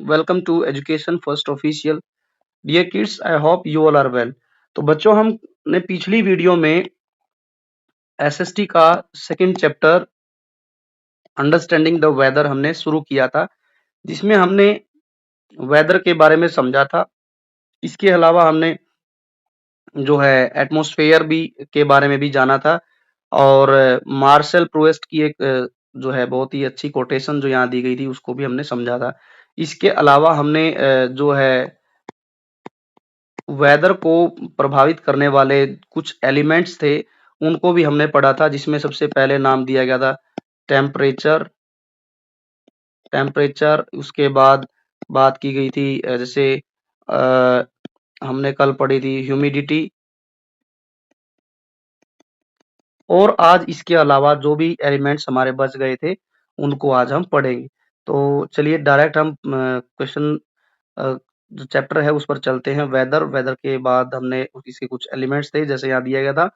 welcome to Education First Official. Dear kids, I hope you all are well. तो बच्चों हमने पिछली video में एसएसटी का second chapter understanding the weather हमने शुरू किया था, जिसमें हमने वेदर के बारे में समझा था। इसके अलावा हमने जो है एटमॉस्फेयर भी के बारे में भी जाना था और मार्शल प्रूवेस्ट की एक जो है बहुत ही अच्छी कोटेशन जो यहाँ दी गई थी उसको भी हमने समझा था। इसके अलावा हमने जो है वेदर को प्रभावित करने वाले कुछ एलिमेंट्स थे उनको भी हमने पढ़ा था, जिसमें सबसे पहले नाम दिया गया था टेम्परेचर। उसके बाद बात की गई थी जैसे हमने कल पढ़ी थी ह्यूमिडिटी, और आज इसके अलावा जो भी एलिमेंट्स हमारे बच गए थे उनको आज हम पढ़ेंगे। तो चलिए डायरेक्ट हम क्वेश्चन जो चैप्टर है उस पर चलते हैं। वेदर के बाद हमने इसके कुछ एलिमेंट्स थे, जैसे यहाँ दिया गया था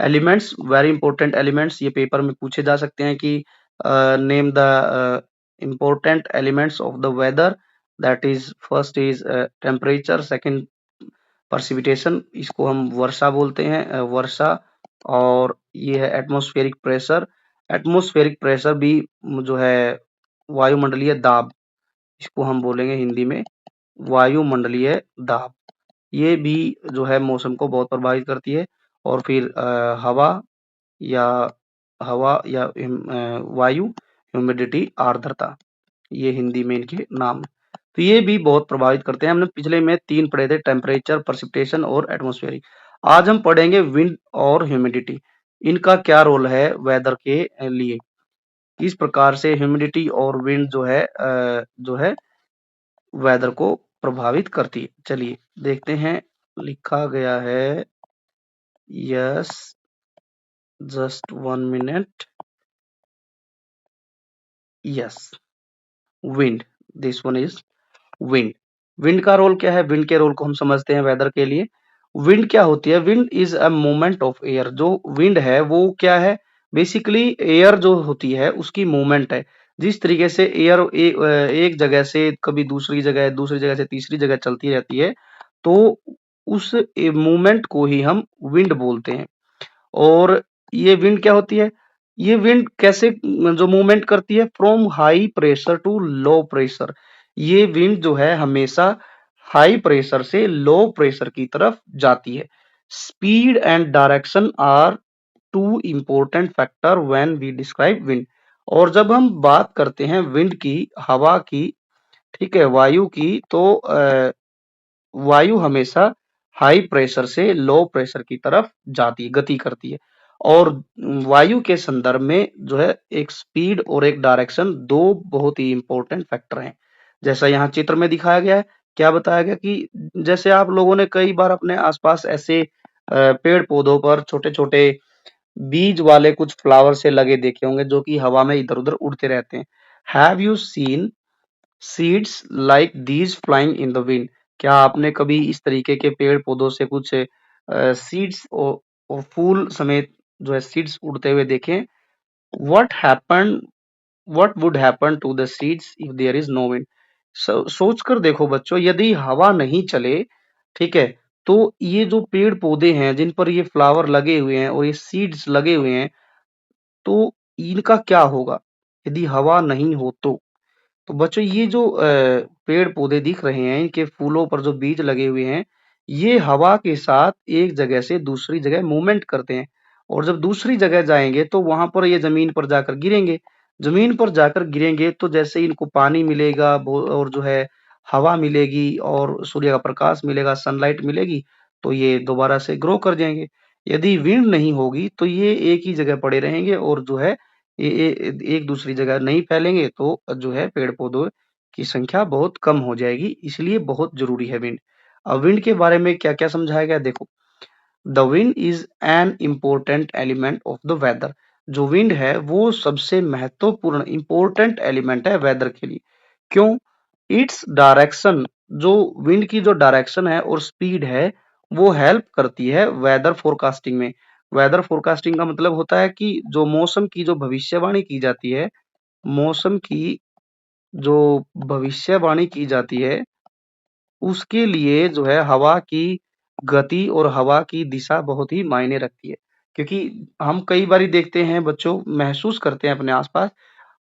एलिमेंट्स, वेरी इंपॉर्टेंट एलिमेंट्स। ये पेपर में पूछे जा सकते हैं कि name the important elements of the weather. That is first is temperature, second precipitation, इसको हम वर्षा बोलते हैं, वर्षा। और ये है एटमॉस्फेरिक प्रेशर। एटमॉस्फेरिक प्रेशर भी जो है वायुमंडलीय दाब, इसको हम बोलेंगे हिंदी में वायुमंडलीय दाब। ये भी जो है मौसम को बहुत प्रभावित करती है। और फिर हवा या वायु, ह्यूमिडिटी, आर्द्रता, ये हिंदी में इनके नाम है। तो ये भी बहुत प्रभावित करते हैं। हमने पिछले में 3 पढ़े थे, टेम्परेचर, प्रेसिपिटेशन और एटमॉस्फेरिक। आज हम पढ़ेंगे विंड और ह्यूमिडिटी। इनका क्या रोल है वेदर के लिए, किस प्रकार से ह्यूमिडिटी और विंड जो है वेदर को प्रभावित करती है। चलिए देखते हैं, लिखा गया है yes, just 1 minute. Yes, wind, this one is wind. Wind का रोल क्या है? विंड के रोल को हम समझते हैं वेदर के लिए। विंड क्या होती है? Wind is a movement of air. जो विंड है वो क्या है? बेसिकली एयर जो होती है उसकी मूवमेंट है। जिस तरीके से एयर एक जगह से कभी दूसरी जगह से तीसरी जगह चलती रहती है, तो उस मूवमेंट को ही हम विंड बोलते हैं। और ये विंड क्या होती है? ये विंड कैसे जो मूवमेंट करती है? From high pressure to low pressure. ये विंड जो है हमेशा हाई प्रेशर से लो प्रेशर की तरफ जाती है। Speed and direction are two important factor when we describe wind. और जब हम बात करते हैं विंड की, हवा की, ठीक है, वायु की, तो वायु हमेशा हाई प्रेशर से लो प्रेशर की तरफ जाती है, गति करती है। और वायु के संदर्भ में जो है एक स्पीड और एक डायरेक्शन, दो बहुत ही इंपॉर्टेंट फैक्टर हैं। जैसा यहाँ चित्र में दिखाया गया है, क्या बताया गया कि जैसे आप लोगों ने कई बार अपने आसपास ऐसे पेड़ पौधों पर छोटे छोटे बीज वाले कुछ फ्लावर से लगे देखे होंगे जो कि हवा में इधर उधर उड़ते रहते हैं। Have you seen seeds like these flying in the wind? क्या आपने कभी इस तरीके के पेड़ पौधों से कुछ सीड्स और फूल समेत जो है सीड्स उड़ते हुए देखे? What happen what would happen to the seeds if there is no wind? सोच कर देखो बच्चों, यदि हवा नहीं चले, ठीक है, तो ये जो पेड़ पौधे हैं जिन पर ये फ्लावर लगे हुए हैं और ये सीड्स लगे हुए हैं, तो इनका क्या होगा यदि हवा नहीं हो तो? तो बच्चों ये जो पेड़ पौधे दिख रहे हैं, इनके फूलों पर जो बीज लगे हुए हैं, ये हवा के साथ एक जगह से दूसरी जगह मूवमेंट करते हैं। और जब दूसरी जगह जाएंगे तो वहां पर ये जमीन पर जाकर गिरेंगे। जमीन पर जाकर गिरेंगे तो जैसे इनको पानी मिलेगा और जो है हवा मिलेगी और सूर्य का प्रकाश मिलेगा, सनलाइट मिलेगी, तो ये दोबारा से ग्रो कर जाएंगे। यदि विंड नहीं होगी तो ये एक ही जगह पड़े रहेंगे और जो है एक दूसरी जगह नहीं फैलेंगे, तो जो है पेड़ पौधों की संख्या बहुत कम हो जाएगी। इसलिए बहुत जरूरी है विंड। अब विंड के बारे में क्या क्या समझाया गया देखो। The wind is an important element of the weather. जो विंड है वो सबसे महत्वपूर्ण इंपॉर्टेंट एलिमेंट है वेदर के लिए। क्यों? इट्स डायरेक्शन, जो विंड की जो डायरेक्शन है और स्पीड है, वो हेल्प करती है वेदर फोरकास्टिंग में। वेदर फोरकास्टिंग का मतलब होता है कि जो मौसम की जो भविष्यवाणी की जाती है, मौसम की जो भविष्यवाणी की जाती है, उसके लिए जो है हवा की गति और हवा की दिशा बहुत ही मायने रखती है। क्योंकि हम कई बारी देखते हैं बच्चों, महसूस करते हैं अपने आस-पास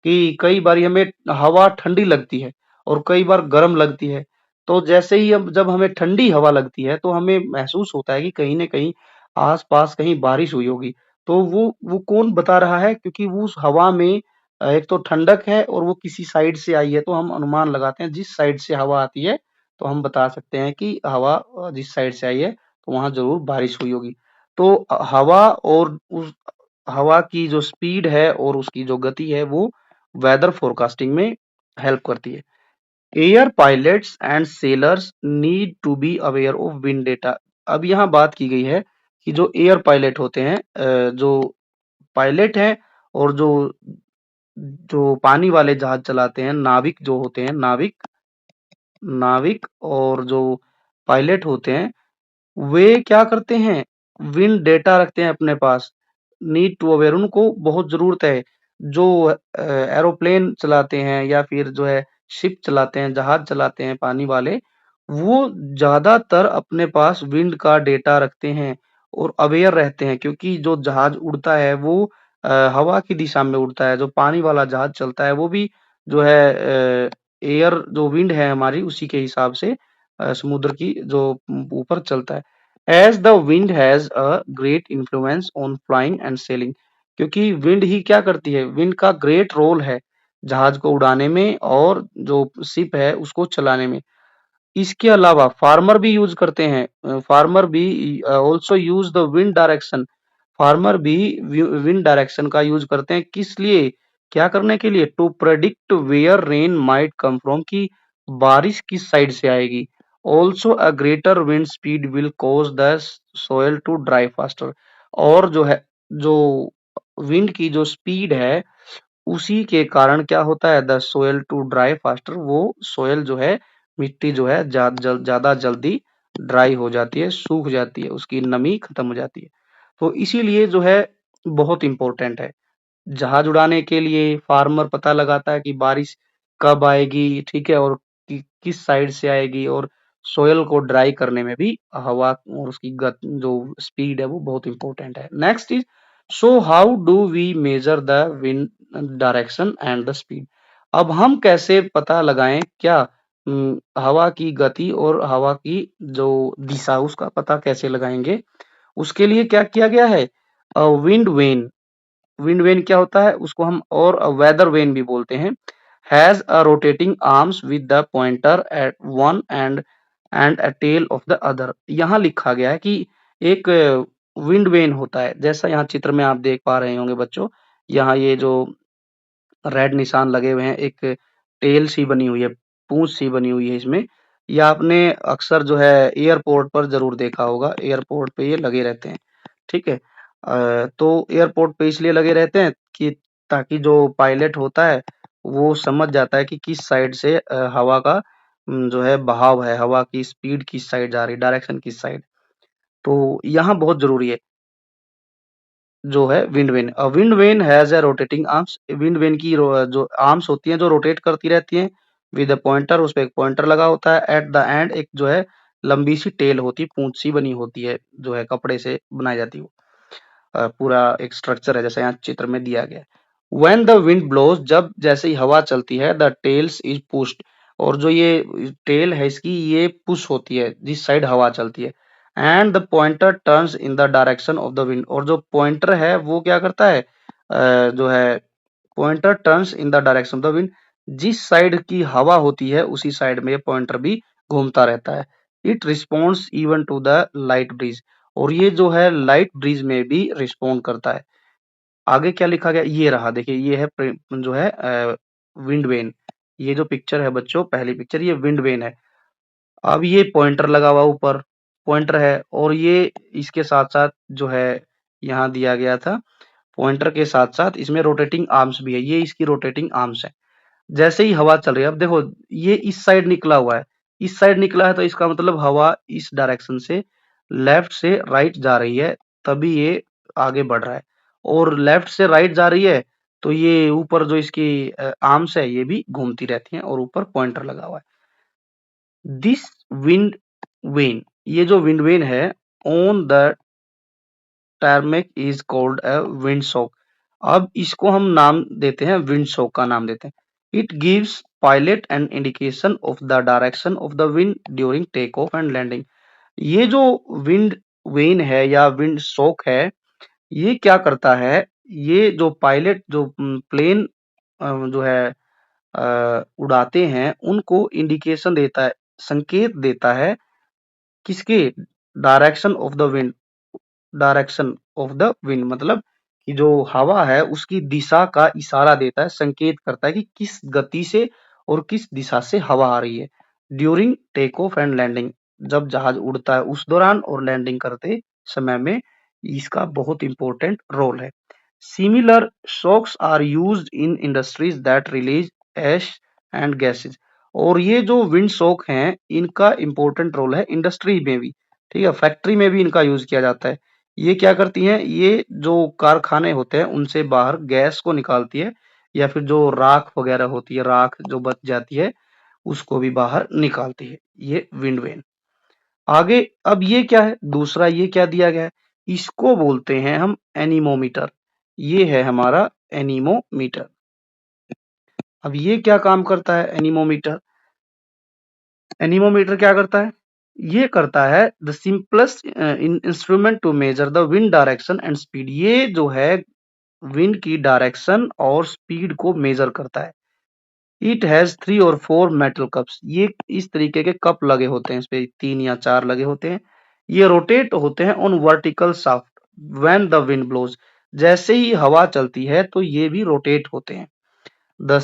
कि कई बारी हमें हवा ठंडी लगती है और कई बार गर्म लगती है। तो जैसे ही अब जब हमें ठंडी हवा लगती है, तो हमें महसूस होता है कि कहीं न कहीं आस-पास कहीं बारिश हुई होगी। तो वो कौन बता रहा है? क्योंकि वो उस हवा में एक तो ठंडक है और वो किसी साइड से आई है, तो हम अनुमान लगाते हैं जिस साइड से हवा आती है, तो हम बता सकते हैं कि हवा जिस साइड से आई है, तो वहाँ ज़रूर बारिश हुई होगी। तो हवा और उस हवा की जो स्पीड है और उसकी जो गति है, वो वेदर फोरकास्टिंग में हेल्प करती है। Air pilots and sailors need to be aware of wind data. अब यहाँ बात की गई है कि जो एयर पायलट होते हैं, जो पायलट हैं और जो जो पानी वाले जहाज चलाते हैं, नाविक जो होते हैं, नाविक नाविक और जो पायलट होते हैं, वे क्या करते हैं? विंड डेटा रखते हैं अपने पास। नीड टू अवेयर, उनको बहुत ज़रूरत है। जो एरोप्लेन चलाते हैं या फिर जो है शिप चलाते हैं, जहाज चलाते हैं पानी वाले, वो ज़्यादातर अपने पास विंड का डेटा रखते हैं और अवेयर रहते हैं, क्योंकि जो जहाज उड़ता है वो हवा की दिशा में उड़ता है। जो पानी वाला जहाज चलता है वो भी जो है एयर जो विंड है हमारी, उसी के हिसाब से समुद्र की जो ऊपर चलता है। As the wind has a great influence on flying and sailing, क्योंकि विंड ही क्या करती है? विंड का ग्रेट रोल है जहाज को उड़ाने में और जो शिप है उसको चलाने में। इसके अलावा फार्मर भी यूज करते हैं, फार्मर भी also use the wind direction. Farmer भी विंड डायरेक्शन का यूज करते हैं, किस लिए? क्या करने के लिए? To predict where rain might come from, कि बारिश किस साइड से आएगी। Also a greater wind speed will cause the soil to dry faster. और जो है, जो विंड की जो स्पीड है, उसी के कारण क्या होता है? The soil to dry faster, वो सोयल जो है, मिट्टी जो है ज्यादा जल्दी ड्राई हो जाती है, सूख जाती है, उसकी नमी खत्म हो जाती है। तो इसीलिए जो है बहुत इंपॉर्टेंट है। जहाज उड़ाने के लिए फार्मर पता लगाता है कि बारिश कब आएगी, ठीक है, और किस साइड से आएगी, और सोयल को ड्राई करने में भी हवा और उसकी जो स्पीड है वो बहुत इंपॉर्टेंट है। Next is, so how do we measure the wind direction and the speed. अब हम कैसे पता लगाएं क्या हवा की गति और हवा की जो दिशा, उसका पता कैसे लगाएंगे? उसके लिए क्या किया गया है? Wind vane. विंड वेन क्या होता है? उसको हम और वेदर वेन भी बोलते हैं। Has a rotating arms with the pointer at one end a tail of the other. यहाँ लिखा गया है कि एक विंड वेन होता है, जैसा यहाँ चित्र में आप देख पा रहे होंगे बच्चों। यहाँ ये जो रेड निशान लगे हुए हैं, एक टेल सी बनी हुई है, पूंछ सी बनी हुई है इसमें। ये आपने अक्सर जो है एयरपोर्ट पर जरूर देखा होगा, एयरपोर्ट पे ये लगे रहते हैं, ठीक है। तो एयरपोर्ट पे इसलिए लगे रहते हैं कि ताकि जो पायलट होता है वो समझ जाता है कि किस साइड से हवा का जो है बहाव है, हवा की स्पीड किस साइड जा रही है, डायरेक्शन किस साइड। तो यहाँ बहुत जरूरी है जो है wind vane. Wind vane has a rotating arms. Wind vane की जो आर्म्स होती हैं जो रोटेट करती रहती हैं विद अ पॉइंटर, उस पे एक पॉइंटर लगा होता है। एट द एंड एक जो है लंबी सी टेल होती है, पूंछ सी बनी होती है, जो है कपड़े से बनाई जाती है। पूरा एक स्ट्रक्चर है जैसा यहाँ चित्र में दिया गया है। व्हेन द विंड ब्लोज, जब जैसे ही हवा चलती है, द टेल्स इज पुश्ड, और जो ये टेल है इसकी ये पुश होती है जिस साइड हवा चलती है। And the pointer turns in the direction of the wind, और जो पॉइंटर है वो क्या करता है? जो है pointer turns in the direction of the wind, जिस साइड की हवा होती है उसी साइड में ये पॉइंटर भी घूमता रहता है। It responds even to the light breeze, और ये जो है लाइट ब्रीज में भी रिस्पॉन्ड करता है। आगे क्या लिखा गया ये रहा, देखिए ये है जो है विंड वेन। ये जो पिक्चर है बच्चों, पहली पिक्चर, ये विंड वेन है। अब ये पॉइंटर लगा हुआ ऊपर, पॉइंटर है, और ये इसके साथ साथ जो है यहाँ दिया गया था, पॉइंटर के साथ साथ इसमें रोटेटिंग आर्म्स भी है, ये इसकी रोटेटिंग आर्म्स है। जैसे ही हवा चल रही है, अब देखो ये इस साइड निकला हुआ है, इस साइड निकला है, तो इसका मतलब हवा इस डायरेक्शन से लेफ्ट से राइट जा रही है, तभी ये आगे बढ़ रहा है। और लेफ्ट से राइट जा रही है तो ये ऊपर जो इसकी आर्म्स है ये भी घूमती रहती हैं और ऊपर पॉइंटर लगा हुआ है। दिस विंड वेन, ये जो विंड वेन है on the tarmac is called a wind shock. अब इसको हम नाम देते हैं, विंड शॉक का नाम देते हैं। It gives pilot an indication of the direction of the wind during take off and landing. ये जो विंड वेन है या विंड शॉक है, ये क्या करता है, ये जो पायलट जो प्लेन जो है उड़ाते हैं उनको इंडिकेशन देता है, संकेत देता है किसके, direction of the wind, direction of the wind मतलब कि जो हवा है उसकी दिशा का इशारा देता है, संकेत करता है कि किस गति से और किस दिशा से हवा आ रही है। During take off and landing, जब जहाज उड़ता है उस दौरान और लैंडिंग करते समय में इसका बहुत इंपॉर्टेंट रोल है। Similar socks are used in industries that release ash and gases. और ये जो विंड शॉक हैं इनका इंपॉर्टेंट रोल है इंडस्ट्री में भी, ठीक है, फैक्ट्री में भी इनका यूज किया जाता है। ये क्या करती हैं, ये जो कारखाने होते हैं उनसे बाहर गैस को निकालती है, या फिर जो राख वगैरह होती है, राख जो बच जाती है उसको भी बाहर निकालती है, ये विंड वेन। आगे अब ये क्या है, दूसरा ये क्या दिया गया है, इसको बोलते हैं हम एनीमोमीटर। ये है हमारा एनीमोमीटर। अब ये क्या काम करता है एनीमोमीटर, एनीमोमीटर क्या करता है, ये करता है the simplest instrument to measure the wind direction and speed. ये जो है विंड की डायरेक्शन और स्पीड को मेजर करता है। इट हैज 3 और 4 मेटल कप्स, ये इस तरीके के कप लगे होते हैं, इस पे 3 या 4 लगे होते हैं। ये रोटेट होते हैं on vertical shaft when the wind blows. जैसे ही हवा चलती है तो ये भी रोटेट होते हैं। The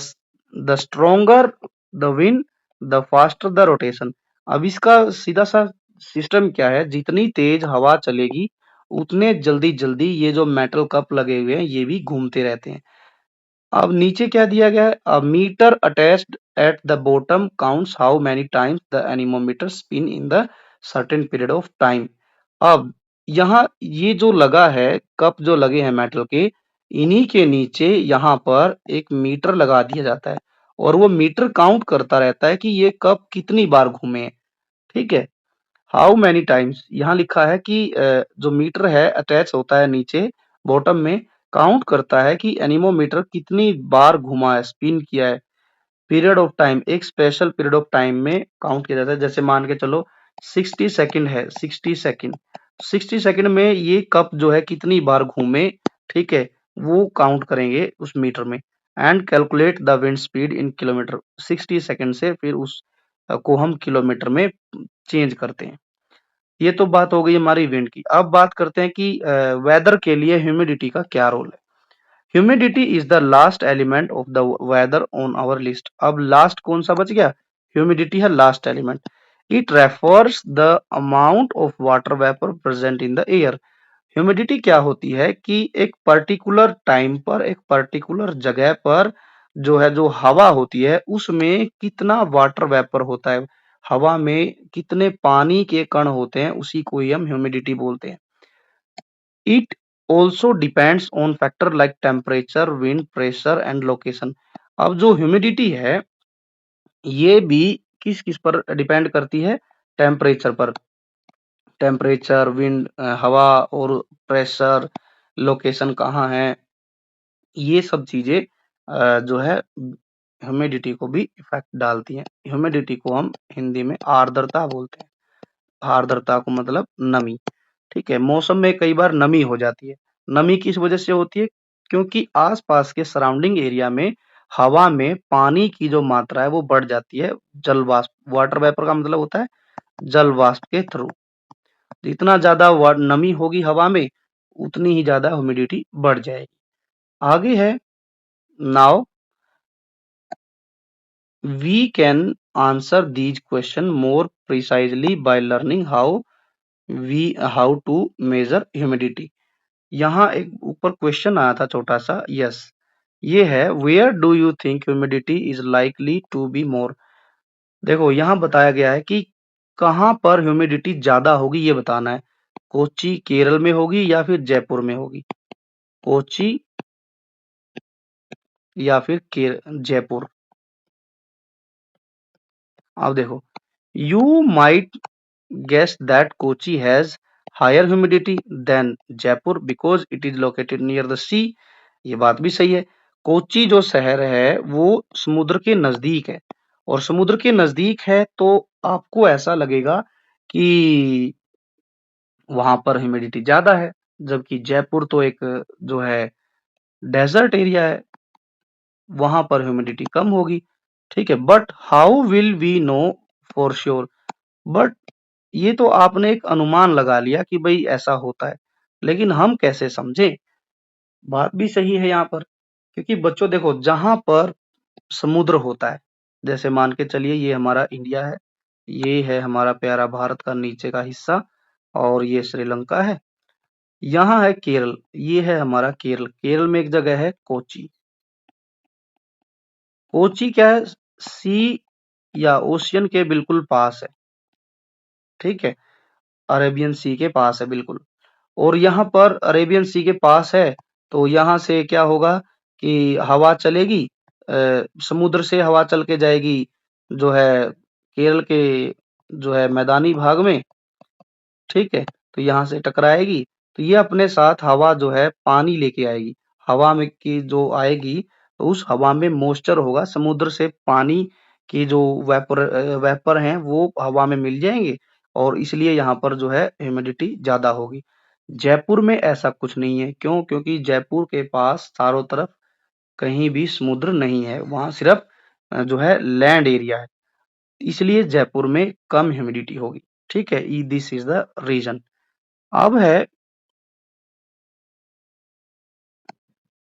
the stronger the wind the faster the rotation. अब इसका सीधा सा सिस्टम क्या है, जितनी तेज हवा चलेगी उतने जल्दी जल्दी ये जो मेटल कप लगे हुए हैं ये भी घूमते रहते हैं। अब नीचे क्या दिया गया है, a meter attached at the bottom counts how many times the anemometer spin in the certain period of time. अब यहाँ ये जो लगा है, कप जो लगे हैं मेटल के, इन्हीं के नीचे यहाँ पर एक मीटर लगा दिया जाता है और वो मीटर काउंट करता रहता है कि ये कप कितनी बार घूमे हैं, ठीक है। हाउ मैनी टाइम्स यहाँ लिखा है कि जो मीटर है अटैच होता है नीचे बॉटम में, काउंट करता है कि एनीमोमीटर कितनी बार घुमा है, स्पिन किया है। पीरियड ऑफ टाइम, एक स्पेशल पीरियड ऑफ टाइम में काउंट किया जाता है। जैसे मान के चलो 60 सेकंड है, 60 सेकंड, 60 सेकंड में ये कप जो है कितनी बार घूमे, ठीक है, वो काउंट करेंगे उस मीटर में। And calculate the wind speed in kilometre, 60 second से फिर उस को हम किलोमीटर में चेंज करते हैं। ये तो बात हो गई हमारी विंड की। अब बात करते हैं कि वेदर के लिए ह्यूमिडिटी का क्या रोल है। Humidity is the last element of the weather on our list. अब लास्ट कौन सा बच गया, ह्यूमिडिटी है last element. It refers the amount of water vapour present in the air. Humidity क्या होती है कि एक पर्टिकुलर टाइम पर एक पर्टिकुलर जगह पर जो है जो हवा होती है उसमें कितना वाटर वेपर होता है, हवा में कितने पानी के कण होते हैं, उसी को ही हम ह्यूमिडिटी बोलते हैं। It also depends on factor like temperature, wind pressure and location. अब जो ह्यूमिडिटी है ये भी किस किस पर डिपेंड करती है, टेम्परेचर पर। टेम्परेचर, विंड, हवा और प्रेशर, लोकेशन कहाँ है, ये सब चीजें जो है ह्यूमिडिटी को भी इफेक्ट डालती हैं। ह्यूमिडिटी को हम हिंदी में आर्द्रता बोलते हैं। आर्द्रता को मतलब नमी, ठीक है। मौसम में कई बार नमी हो जाती है। नमी किस वजह से होती है, क्योंकि आसपास के सराउंडिंग एरिया में हवा में पानी की जो मात्रा है वो बढ़ जाती है, जल वाष्प, वाटर वेपर का मतलब होता है जल वाष्प के थ्रू। जितना ज्यादा नमी होगी हवा में उतनी ही ज्यादा ह्यूमिडिटी बढ़ जाएगी। आगे है, now we can answer these question more precisely by learning how to measure humidity. यहाँ एक ऊपर क्वेश्चन आया था छोटा सा, यस ये है, where do you think humidity is likely to be more. देखो यहाँ बताया गया है कि कहाँ पर ह्यूमिडिटी ज्यादा होगी, ये बताना है। कोच्चि केरल में होगी या फिर जयपुर में होगी। कोच्चि या फिर जयपुर। अब देखो, you might guess that Kochi has higher humidity than Jaipur because it is located near the sea. ये बात भी सही है। कोची जो शहर है वो समुद्र के नजदीक है, और समुद्र के नजदीक है तो आपको ऐसा लगेगा कि वहां पर ह्यूमिडिटी ज्यादा है, जबकि जयपुर तो एक जो है डेजर्ट एरिया है, वहां पर ह्यूमिडिटी कम होगी। ठीक है, but how will we know for sure? But ये तो आपने एक अनुमान लगा लिया कि भाई ऐसा होता है, लेकिन हम कैसे समझें? बात भी सही है यहाँ पर, क्योंकि बच्चों देखो, जहां पर समुद्र होता है, जैसे मान के चलिए ये हमारा इंडिया है, ये है हमारा प्यारा भारत का नीचे का हिस्सा, और ये श्रीलंका है, यहाँ है केरल, ये है हमारा केरल। केरल में एक जगह है कोची। कोची क्या है? सी या ओशियन के बिल्कुल पास है। ठीक है, अरेबियन सी के पास है बिल्कुल। और यहाँ पर अरेबियन सी के पास है, तो यहाँ से क्या होगा कि हवा चलेगी, समुद्र से हवा चल के जाएगी जो है केरल के जो है मैदानी भाग में। ठीक है, तो यहाँ से टकराएगी, तो ये अपने साथ हवा जो है पानी लेके आएगी। हवा में की जो आएगी, तो उस हवा में मॉइस्चर होगा, समुद्र से पानी की जो वेपर हैं वो हवा में मिल जाएंगे, और इसलिए यहाँ पर जो है ह्यूमिडिटी ज्यादा होगी। जयपुर में ऐसा कुछ नहीं है। क्यों? क्योंकि जयपुर के पास चारों तरफ कहीं भी समुद्र नहीं है, वहां सिर्फ जो है लैंड एरिया है, इसलिए जयपुर में कम ह्यूमिडिटी होगी। ठीक है, दिस इज द रीजन। अब है,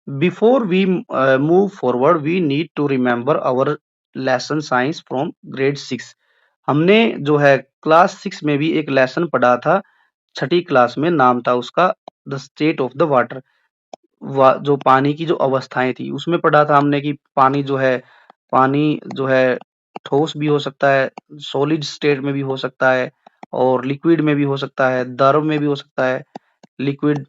before we move forward we need to remember our lesson science from grade 6। हमने जो है क्लास 6 में भी एक लेसन पढ़ा था, छठी क्लास में, नाम था उसका the state of the water. जो पानी की जो अवस्थाएं थी उसमें पढ़ा था हमने कि पानी जो है ठोस भी हो सकता है, सॉलिड स्टेट में भी हो सकता है, और लिक्विड में भी हो सकता है, द्रव में भी हो सकता है, लिक्विड,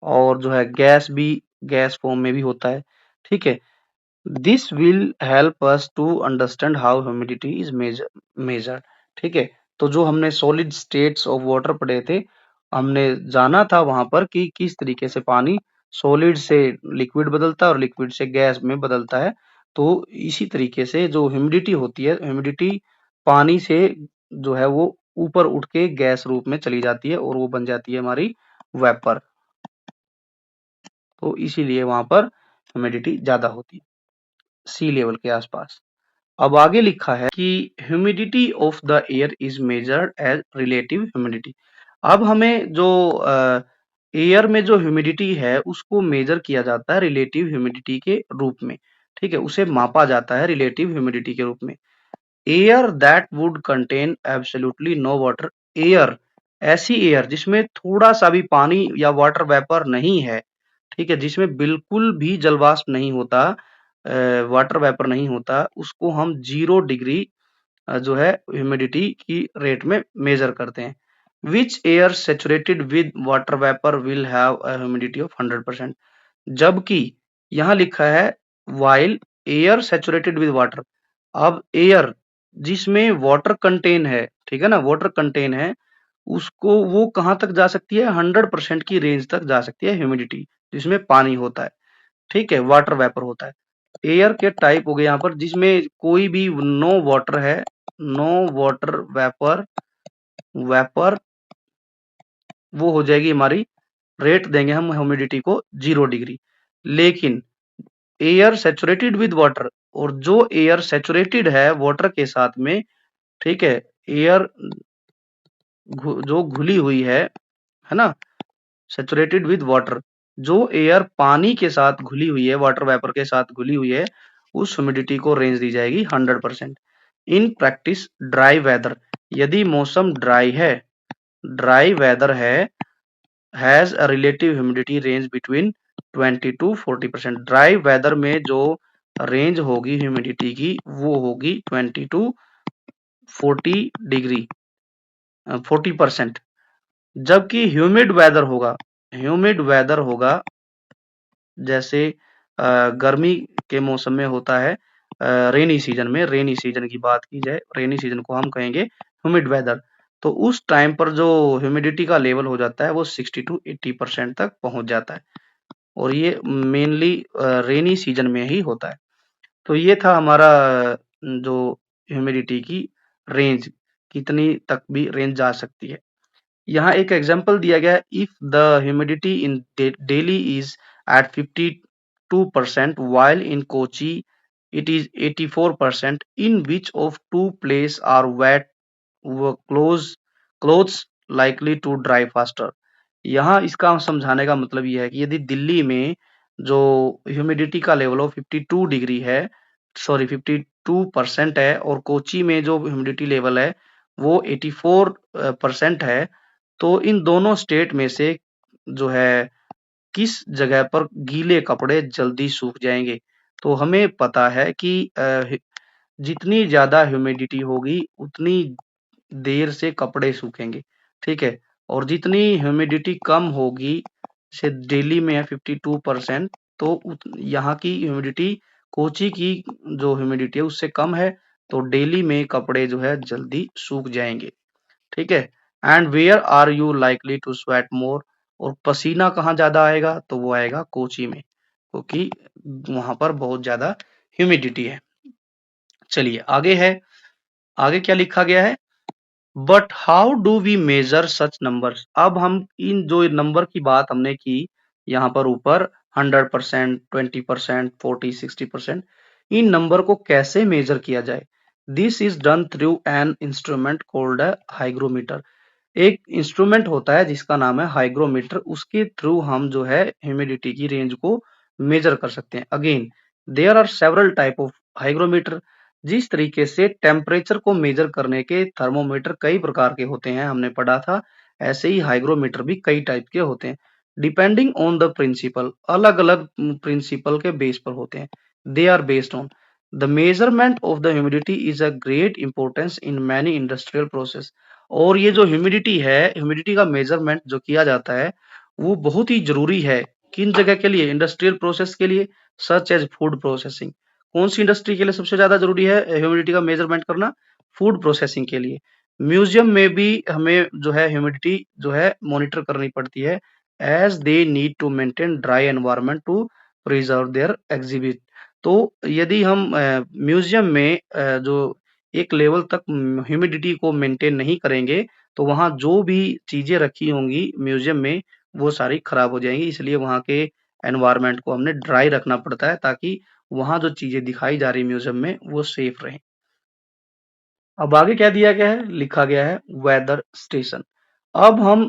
और जो है गैस भी, गैस फॉर्म में भी होता है। ठीक है, this will help us to understand how humidity is measured. ठीक है, तो जो हमने सॉलिड स्टेट्स ऑफ वाटर पढ़े थे, हमने जाना था वहां पर कि किस तरीके से पानी सॉलिड से लिक्विड बदलता है और लिक्विड से गैस में बदलता है। तो इसी तरीके से जो ह्यूमिडिटी होती है, ह्यूमिडिटी पानी से जो है वो ऊपर उठ के गैस रूप में चली जाती है, और वो बन जाती है हमारी वेपर। तो इसीलिए वहां पर ह्यूमिडिटी ज्यादा होती है सी लेवल के आसपास। अब आगे लिखा है कि humidity of the air is measured as relative humidity. अब हमें जो एयर में जो ह्यूमिडिटी है उसको मेजर किया जाता है रिलेटिव ह्यूमिडिटी के रूप में। ठीक है, उसे मापा जाता है रिलेटिव ह्यूमिडिटी के रूप में। Air that would contain absolutely no water, air, ऐसी एयर जिसमें थोड़ा सा भी पानी या वाटर वेपर नहीं है, ठीक है, जिसमें बिल्कुल भी जलवाष्प नहीं होता, वाटर वेपर नहीं होता, उसको हम 0 डिग्री जो है ह्यूमिडिटी की रेट में मेजर करते हैं। Which air saturated with water vapour will have a humidity of 100%। जबकि यहाँ लिखा है while air saturated with water. अब एयर जिसमें वाटर कंटेन है, ठीक है ना, वाटर कंटेन है, उसको वो कहाँ तक जा सकती है? 100% की रेंज तक जा सकती है ह्यूमिडिटी, जिसमें पानी होता है। ठीक है, वाटर वेपर होता है। एयर के टाइप हो गए यहाँ पर, जिसमें कोई भी नो वाटर है, नो वाटर वेपर, वेपर, वो हो जाएगी हमारी, रेट देंगे हम ह्यूमिडिटी को 0 डिग्री। लेकिन एयर सेचुरेटेड विद वाटर, और जो एयर सेचुरेटेड है वाटर के साथ में, ठीक है, एयर जो घुली हुई है ना, सेचुरेटेड विद वाटर, जो एयर पानी के साथ घुली हुई है, वाटर वेपर के साथ घुली हुई है, उस ह्यूमिडिटी को रेंज दी जाएगी 100%। इन प्रैक्टिस ड्राई वेदर, यदि मौसम ड्राई है, ड्राई वेदर है, has a relative humidity range between 20 to 40%। Dry weather में जो रेंज होगी ह्यूमिडिटी की वो होगी 20 टू 40 डिग्री, 40%। जबकि ह्यूमिड वेदर होगा, ह्यूमिड वेदर होगा, जैसे गर्मी के मौसम में होता है, रेनी सीजन में। रेनी सीजन की बात की जाए, रेनी सीजन को हम कहेंगे ह्यूमिड वेदर। तो उस टाइम पर जो ह्यूमिडिटी का लेवल हो जाता है वो 60 टू 80% तक पहुंच जाता है, और ये मेनली रेनी सीजन में ही होता है। तो ये था हमारा जो ह्यूमिडिटी की रेंज, कितनी तक भी रेंज जा सकती है। यहाँ एक एग्जांपल दिया गया है, if the humidity in Delhi is at 52% while in Kochi it is 84%, in which of two places are wet clothes likely to dry faster। यहाँ इसका समझाने का मतलब ये है कि यदि दिल्ली में जो ह्यूमिडिटी का लेवल हो 52 डिग्री है, सॉरी 52% है, और कोची में जो ह्यूमिडिटी लेवल है वो 84% है, तो इन दोनों स्टेट में से जो है किस जगह पर गीले कपड़े जल्दी सूख जाएंगे। तो हमें पता है कि जितनी ज्यादा ह्यूमिडिटी होगी उतनी देर से कपड़े सूखेंगे, ठीक है। और जितनी ह्यूमिडिटी कम होगी, जैसे दिल्ली में है 52%, तो यहाँ की ह्यूमिडिटी, कोची की जो ह्यूमिडिटी है उससे कम है, तो दिल्ली में कपड़े जो है जल्दी सूख जाएंगे, ठीक है। And where are you likely to sweat more, और पसीना कहाँ ज्यादा आएगा, तो वो आएगा कोची में, क्योंकि वहां पर बहुत ज्यादा ह्यूमिडिटी है। चलिए आगे है, आगे क्या लिखा गया है, but how do we measure such numbers. अब हम इन जो नंबर की बात हमने की यहाँ पर ऊपर 100%, 20%, 40, 60%, इन नंबर को कैसे मेजर किया जाए। This is done through an instrument called hygrometer. एक इंस्ट्रूमेंट होता है जिसका नाम है हाइग्रोमीटर, उसके थ्रू हम जो है ह्यूमिडिटी की रेंज को मेजर कर सकते हैं। Again there are several type of hygrometer. जिस तरीके से टेम्परेचर को मेजर करने के थर्मोमीटर कई प्रकार के होते हैं, हमने पढ़ा था, ऐसे ही हाइग्रोमीटर भी कई टाइप के होते हैं। डिपेंडिंग ऑन द प्रिंसिपल, अलग अलग प्रिंसिपल के बेस पर होते हैं। They are based on the measurement of the humidity is a great importance in many industrial process. और ये जो ह्यूमिडिटी है, ह्यूमिडिटी का मेजरमेंट जो किया जाता है वो बहुत ही जरूरी है। किन जगह के लिए, इंडस्ट्रियल प्रोसेस के लिए, सच एज फूड प्रोसेसिंग। कौन सी इंडस्ट्री के लिए सबसे ज्यादा जरूरी है ह्यूमिडिटी का मेजरमेंट करना, फूड प्रोसेसिंग के लिए। म्यूजियम में भी हमें जो है ह्यूमिडिटी जो है मॉनिटर करनी पड़ती है, as they need to maintain dry environment to preserve their exhibit. तो यदि हम म्यूजियम में जो एक लेवल तक ह्यूमिडिटी को मेंटेन नहीं करेंगे, तो वहाँ जो भी चीजें रखी होंगी म्यूजियम में वो सारी खराब हो जाएंगी। इसलिए वहाँ के एनवायरनमेंट को हमने ड्राई रखना पड़ता है, ताकि वहाँ जो चीजें दिखाई जा रही म्यूजियम में वो सेफ रहें। अब आगे क्या दिया गया है, लिखा गया है वेदर स्टेशन। अब हम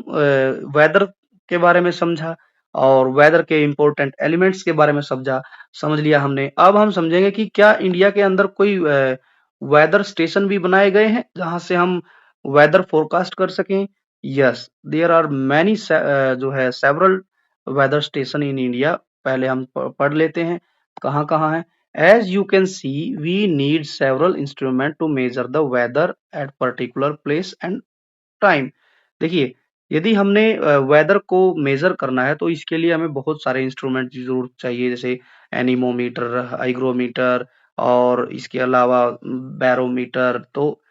वेदर के बारे में समझा, और वेदर के इंपॉर्टेंट एलिमेंट्स के बारे में समझ लिया हमने। अब हम समझेंगे कि क्या इंडिया के अंदर कोई वेदर स्टेशन भी बनाए गए हैं जहां से हम वेदर फोरकास्ट कर सकें। यस, देयर आर मैनी जो है several weather station in India. पहले हम पढ़ लेते हैं कहाँ कहाँ है। As you can see, we need several instruments to measure the weather at particular place and time। देखिए, यदि हमने वेदर को मेजर करना है तो इसके लिए हमें बहुत सारे इंस्ट्रूमेंट की जरूरत चाहिए, जैसे एनीमोमीटर, हाइग्रोमीटर, और इसके अलावा बैरोमीटर। तो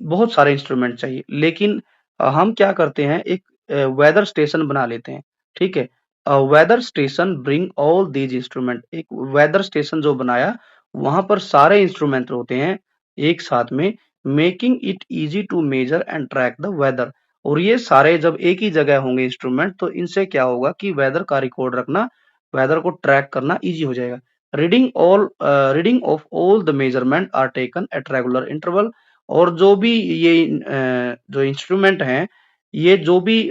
बहुत सारे इंस्ट्रूमेंट चाहिए, लेकिन हम क्या करते हैं, एक वेदर स्टेशन बना लेते हैं, ठीक है। Weather station bring all these instrument. एक वेदर स्टेशन जो बनाया, वहां पर सारे इंस्ट्रूमेंट होते हैं एक साथ में, making it easy to measure and track the weather. और ये सारे जब एक ही जगह होंगे इंस्ट्रूमेंट, तो इनसे क्या होगा कि वेदर का रिकॉर्ड रखना, वेदर को ट्रैक करना इजी हो जाएगा। Reading of all the measurement are taken at regular interval. और जो भी ये जो इंस्ट्रूमेंट हैं, ये जो भी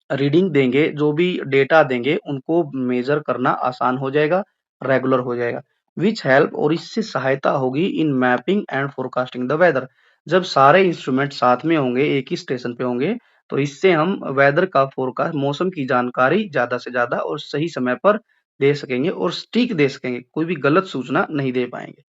रीडिंग देंगे, जो भी डेटा देंगे, उनको मेजर करना आसान हो जाएगा, रेगुलर हो जाएगा। विच हेल्प, और इससे सहायता होगी in mapping and forecasting the weather. जब सारे इंस्ट्रूमेंट साथ में होंगे, एक ही स्टेशन पे होंगे, तो इससे हम वेदर का फोरकास्ट, मौसम की जानकारी ज्यादा से ज्यादा और सही समय पर दे सकेंगे, और सटीक दे सकेंगे, कोई भी गलत सूचना नहीं दे पाएंगे।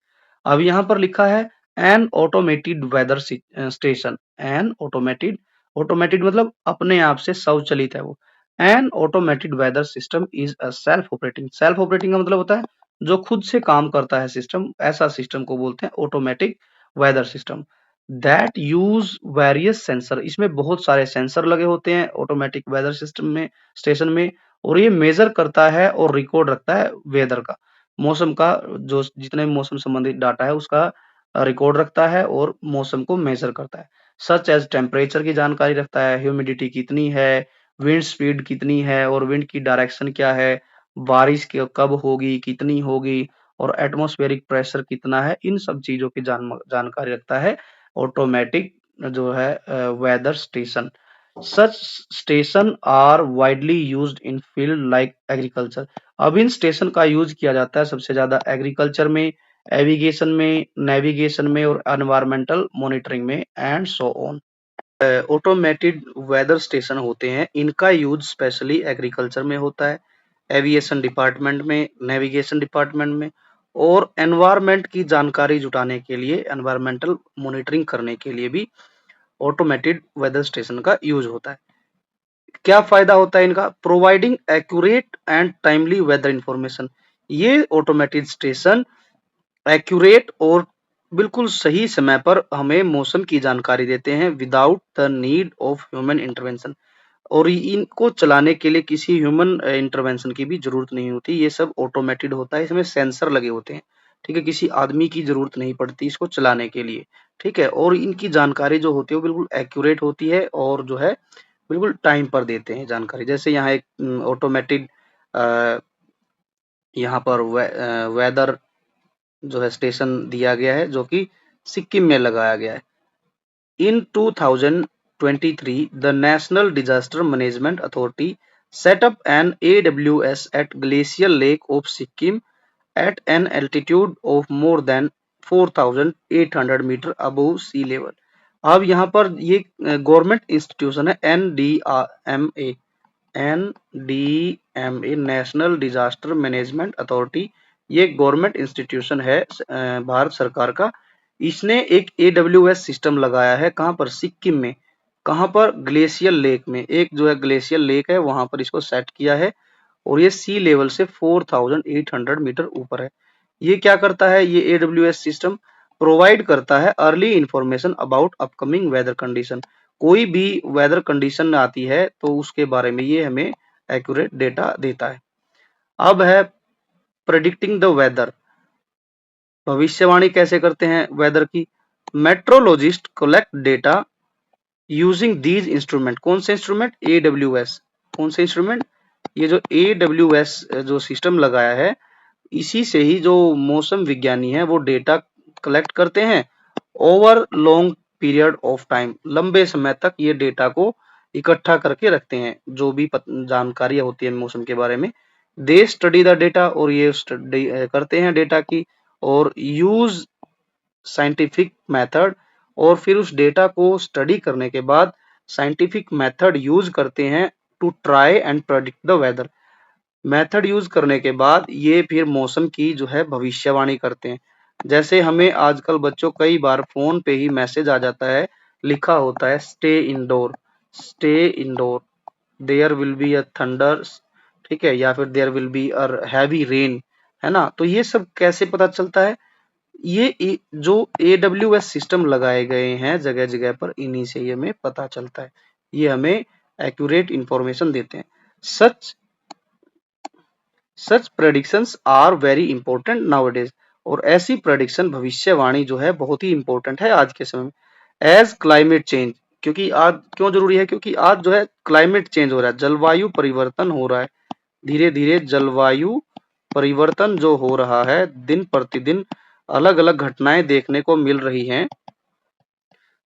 अब यहाँ पर लिखा है an automated weather station. An automated, automated मतलब अपने आप से स्वचालित है वो। An automated weather system is a self operating. Self operating का मतलब होता है जो खुद से काम करता है सिस्टम, ऐसा सिस्टम को बोलते हैं automatic weather system. That use various sensor, इसमें बहुत सारे सेंसर लगे होते हैं ऑटोमेटिक वेदर सिस्टम में, स्टेशन में, और ये मेजर करता है और रिकॉर्ड रखता है वेदर का, मौसम का, जो जितने भी मौसम संबंधित डाटा है उसका रिकॉर्ड रखता है और मौसम को मेजर करता है। सच एज टेम्परेचर की जानकारी रखता है, ह्यूमिडिटी कितनी है, विंड स्पीड कितनी है और विंड की डायरेक्शन क्या है, बारिश कब होगी, कितनी होगी, और एटमॉस्फेरिक प्रेशर कितना है, इन सब चीजों की जानकारी रखता है ऑटोमेटिक जो है weather station. Such station are widely used in field like agriculture. अब इन स्टेशन का यूज किया जाता है सबसे ज्यादा एग्रीकल्चर में, एविगेशन में, नेविगेशन में और एनवायरमेंटल मॉनिटरिंग में and so on. Automated weather station होते हैं, इनका यूज स्पेशली एग्रीकल्चर में होता है, एविएशन डिपार्टमेंट में, नेविगेशन डिपार्टमेंट में, और एनवायरमेंट की जानकारी जुटाने के लिए, एनवायरमेंटल मॉनिटरिंग करने के लिए भी ऑटोमेटेड वेदर स्टेशन का यूज होता है। क्या फायदा होता है इनका? Providing accurate and timely weather information. ये ऑटोमेटेड स्टेशन एक्यूरेट और बिल्कुल सही समय पर हमें मौसम की जानकारी देते हैं without the need of human intervention, और इनको चलाने के लिए किसी ह्यूमन इंटरवेंशन की भी जरूरत नहीं होती, ये सब ऑटोमेटेड होता है, इसमें सेंसर लगे होते हैं, ठीक है, किसी आदमी की जरूरत नहीं पड़ती इसको चलाने के लिए, ठीक है, और इनकी जानकारी जो होती है वो बिल्कुल एक्यूरेट होती है और जो है बिल्कुल टाइम पर देते हैं जानकारी। जैसे यहाँ एक ऑटोमेटेड यहाँ पर वेदर जो है स्टेशन दिया गया है जो कि सिक्किम में लगाया गया है। In 2023, the National Disaster Management Authority set up an AWS at Glacial Lake of Sikkim at an altitude of more than 4,800 metre above sea level। अब यहाँ पर ये गवर्नमेंट इंस्टीट्यूशन है NDMA national disaster management authority. ये government institution है भारत सरकार का। इसने एक AWS सिस्टम लगाया है, कहाँ पर? सिक्किम में। कहाँ पर? ग्लेशियल लेक में। एक जो है ग्लेशियल लेक है वहां पर इसको सेट किया है, और ये सी लेवल से 4,800 मीटर ऊपर है। ये क्या करता है? ये AWS सिस्टम प्रोवाइड करता है early information about upcoming weather condition. कोई भी वेदर कंडीशन आती है तो उसके बारे में ये हमें एक्यूरेट डेटा देता है। अब है प्रेडिक्टिंग द वेदर। भविष्यवाणी कैसे करते हैं वेदर की? Metrologist collect data using these instrument. कौन से इंस्ट्रूमेंट? AWS। कौन से इंस्ट्रूमेंट? ये जो AWS जो सिस्टम लगाया है, इसी से ही जो मौसम विज्ञानी है वो डेटा कलेक्ट करते हैं over long period of time. लंबे समय तक ये डेटा को इकट्ठा करके रखते हैं, जो भी जानकारी होती है मौसम के बारे में। दे स्टडी द डेटा, और ये स्टडी करते हैं डेटा की, और यूज साइंटिफिक मेथड, और फिर उस डेटा को स्टडी करने के बाद साइंटिफिक मेथड यूज करते हैं to try and predict the weather. Method use करने के बाद ये फिर मौसम की जो है भविष्यवाणी करते हैं। जैसे हमें आजकल बच्चों कई बार फोन पे ही मैसेज आ जाता है, लिखा होता है stay indoor, stay indoor, there will be a thunder, ठीक है, या फिर there will be a heavy rain, है ना। तो ये सब कैसे पता चलता है? ये जो AWS सिस्टम लगाए गए हैं जगह जगह पर, इन्हीं से ये हमें पता चलता है, ये हमें एक्यूरेट इंफॉर्मेशन देते हैं। Such such predictions are very important nowadays. और ऐसी प्रेडिक्शन भविष्यवाणी जो है बहुत ही इंपॉर्टेंट है आज के समय में। एज क्लाइमेट चेंज, क्योंकि आज क्यों जरूरी है? क्योंकि आज जो है क्लाइमेट चेंज हो रहा है, जलवायु परिवर्तन हो रहा है, धीरे धीरे जलवायु परिवर्तन जो हो रहा है, दिन प्रतिदिन अलग अलग घटनाएं देखने को मिल रही हैं,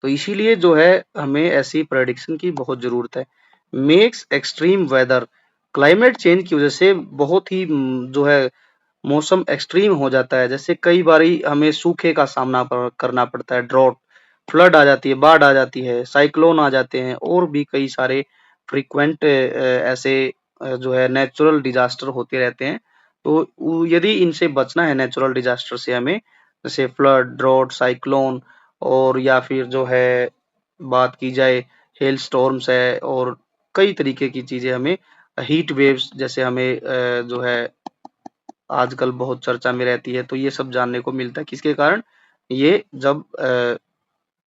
तो इसीलिए जो है हमें ऐसी प्रेडिक्शन की बहुत जरूरत है। Makes extreme weather, climate change की वजह से बहुत ही जो है मौसम एक्सट्रीम हो जाता है। जैसे कई बारी हमें सूखे का सामना करना पड़ता है, ड्रॉट, फ्लड आ जाती है, बाढ़ आ जाती है, साइक्लोन आ जाते हैं, और भी कई सारे फ्रीक्वेंट ऐसे जो है नेचुरल डिजास्टर होते रहते हैं। तो यदि इनसे बचना है नेचुरल डिजास्टर से हमें, जैसे फ्लड, ड्रॉट, साइक्लोन, और या फिर जो है बात की जाए हेल स्टॉर्म्स है, और कई तरीके की चीजें हमें हीट वेव्स जैसे हमें जो है आजकल बहुत चर्चा में रहती है, तो ये सब जानने को मिलता है किसके कारण, ये जब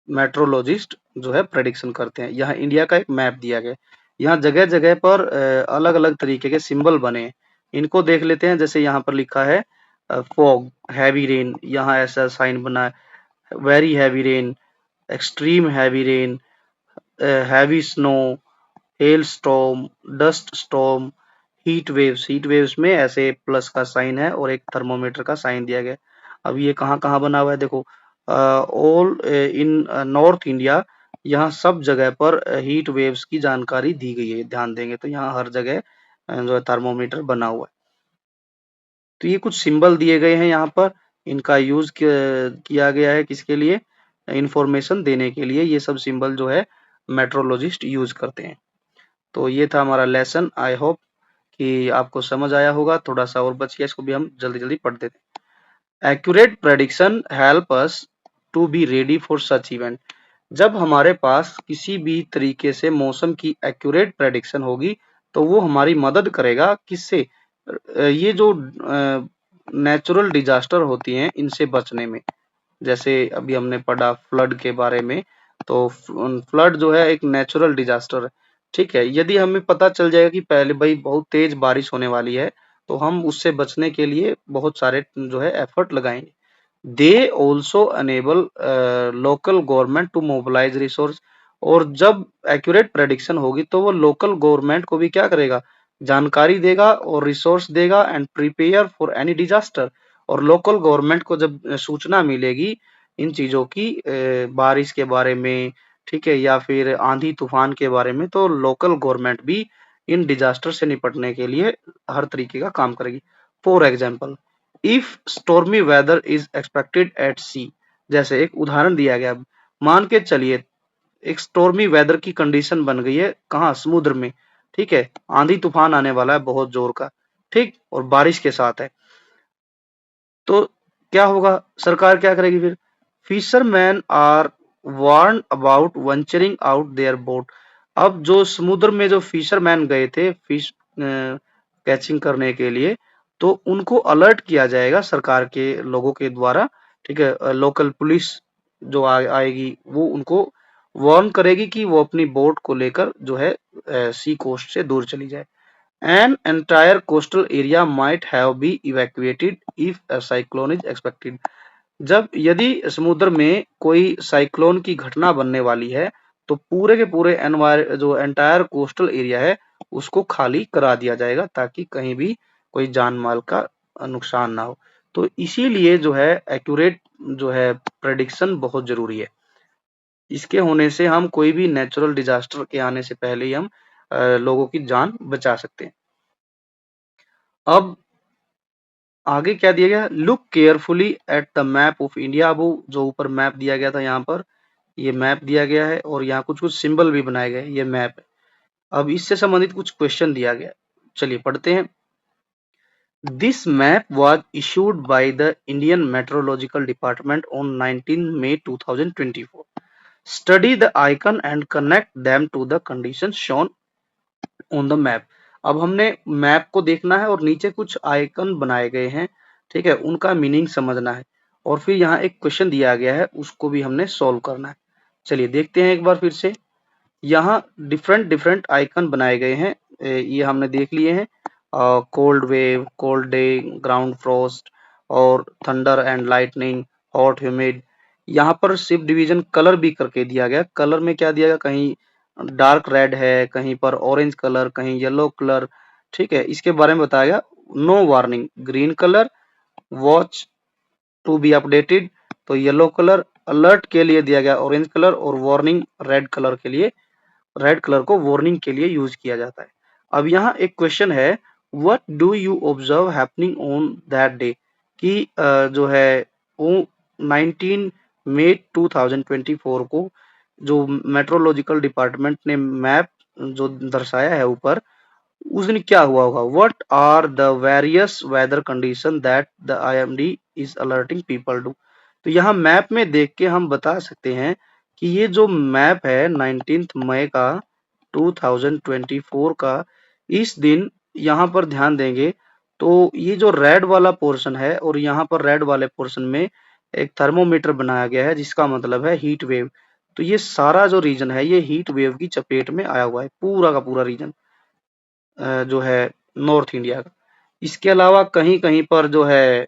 मेट्रोलॉजिस्ट जो है प्रेडिक्शन करते हैं। यहाँ इंडिया का एक मैप दिया गया है, यहाँ जगह जगह पर अलग अलग तरीके के सिंबल बने हैं, इनको देख लेते हैं। जैसे यहाँ पर लिखा है फॉग, हैवी रेन, यहाँ ऐसा साइन बना है, very heavy rain, extreme heavy rain, heavy snow, hello storm, dust storm, heat waves में ऐसे प्लस का साइन है और एक थर्मोमीटर का साइन दिया गया है। अब ये कहाँ कहाँ बना हुआ है देखो, ऑल इन नॉर्थ इंडिया, यहाँ सब जगह पर हीट वेव्स की जानकारी दी गई है। ध्यान देंगे तो यहाँ हर जगह जो है थर्मोमीटर बना हुआ है। तो ये कुछ सिंबल दिए गए हैं यहाँ पर, इनका यूज किया गया है किसके लिए, इंफॉर्मेशन देने के लिए। ये सब सिंबल जो है मेट्रोलॉजिस्ट यूज करते हैं। तो ये था हमारा लेसन। आई होप कि आपको समझ आया होगा। थोड़ा सा और बच गया, इसको भी हम जल्दी जल्दी पढ़ देते हैं। Accurate prediction help us to be ready for such event. जब हमारे पास किसी भी तरीके से मौसम की एक्यूरेट प्रेडिक्शन होगी तो वो हमारी मदद करेगा किससे, ये जो नेचुरल डिजास्टर होती हैं इनसे बचने में। जैसे अभी हमने पढ़ा फ्लड के बारे में, तो फ्लड जो है एक नेचुरल डिजास्टर है, ठीक है। यदि हमें पता चल जाएगा कि पहले भाई बहुत तेज बारिश होने वाली है, तो हम उससे बचने के लिए बहुत सारे जो है एफर्ट लगाएंगे। They also enable local government to mobilise resource. और जब एक्यूरेट प्रेडिक्शन होगी तो वो लोकल गवर्नमेंट को भी क्या करेगा, जानकारी देगा और रिसोर्स देगा and prepare for any disaster. और लोकल गवर्नमेंट को जब सूचना मिलेगी इन चीजों की, बारिश के बारे में, ठीक है, या फिर आंधी तूफान के बारे में, तो लोकल गवर्नमेंट भी इन डिजास्टर से निपटने के लिए हर तरीके का काम करेगी। For example, if stormy weather is expected at sea, जैसे एक उदाहरण दिया गया, मान के चलिए एक स्टॉर्मी वेदर की कंडीशन बन गई है, कहाँ, समुद्र में, ठीक है, आंधी तूफान आने वाला है बहुत जोर का, ठीक, और बारिश के साथ है। तो क्या होगा, सरकार क्या करेगी फिर, fisherman are warn about venturing out their boat. अब जो समुद्र में जो फिशरमैन गए थे फिश कैचिंग करने के लिए, तो उनको अलर्ट किया जाएगा सरकार के लोगों के द्वारा, ठीक है। लोकल पुलिस जो आएगी वो उनको वार्न करेगी कि वो अपनी बोट को लेकर जो है सी कोस्ट से दूर चली जाए। An entire coastal area might have been evacuated if a cyclone is expected. जब यदि समुद्र में कोई साइक्लोन की घटना बनने वाली है, तो पूरे के पूरे जो एंटायर कोस्टल एरिया है उसको खाली करा दिया जाएगा, ताकि कहीं भी कोई जान माल का नुकसान ना हो। तो इसीलिए जो है एक्यूरेट जो है प्रेडिक्शन बहुत जरूरी है। इसके होने से हम कोई भी नेचुरल डिजास्टर के आने से पहले ही हम लोगों की जान बचा सकते हैं। अब आगे क्या दिया गया, look carefully at the map of India. अब जो ऊपर मैप दिया गया था, यहाँ पर ये मैप दिया गया है और यहाँ कुछ कुछ सिंबल भी बनाए गए, ये मैप है। अब इससे संबंधित कुछ क्वेश्चन दिया गया, चलिए पढ़ते हैं। This map was issued by the Indian meteorological department on 19 May 2024। Study the icon and connect them to the condition shown on the map. अब हमने मैप को देखना है और नीचे कुछ आइकन बनाए गए हैं, ठीक है, उनका मीनिंग समझना है और फिर यहाँ एक क्वेश्चन दिया गया है उसको भी हमने सॉल्व करना है। चलिए देखते हैं एक बार फिर से। यहाँ डिफरेंट डिफरेंट आइकन बनाए गए हैं, ये हमने देख लिए हैं, cold wave, cold day, ground frost और thunder and lightning, hot humid. यहाँ पर शिफ्ट डिवीजन कलर भी करके दिया गया, कलर में क्या दिया गया, कहीं डार्क रेड है, कहीं पर ऑरेंज कलर, कहीं येलो कलर, ठीक है, इसके बारे में बताया गया। No warning green colour, watch to be updated तो येलो कलर, अलर्ट के लिए दिया गया ऑरेंज कलर और वार्निंग रेड कलर के लिए, रेड कलर को वार्निंग के लिए यूज किया जाता है। अब यहाँ एक क्वेश्चन है, what do you observe happening on that day, कि जो है वो 19 मई 2024 को जो मेट्रोलॉजिकल डिपार्टमेंट ने मैप जो दर्शाया है ऊपर, उस दिन क्या हुआ होगा। What are the various weather condition that the IMD is alerting people to. तो यहाँ मैप में देख के हम बता सकते हैं कि ये जो मैप है 19 मई का 2024 का, इस दिन यहाँ पर ध्यान देंगे तो ये जो रेड वाला पोर्शन है और यहाँ पर रेड वाले पोर्शन में एक थर्मोमीटर बनाया गया है जिसका मतलब है हीट वेव। तो ये सारा जो रीजन है ये हीट वेव की चपेट में आया हुआ है, पूरा का पूरा रीजन जो है नॉर्थ इंडिया का। इसके अलावा कहीं कहीं पर जो है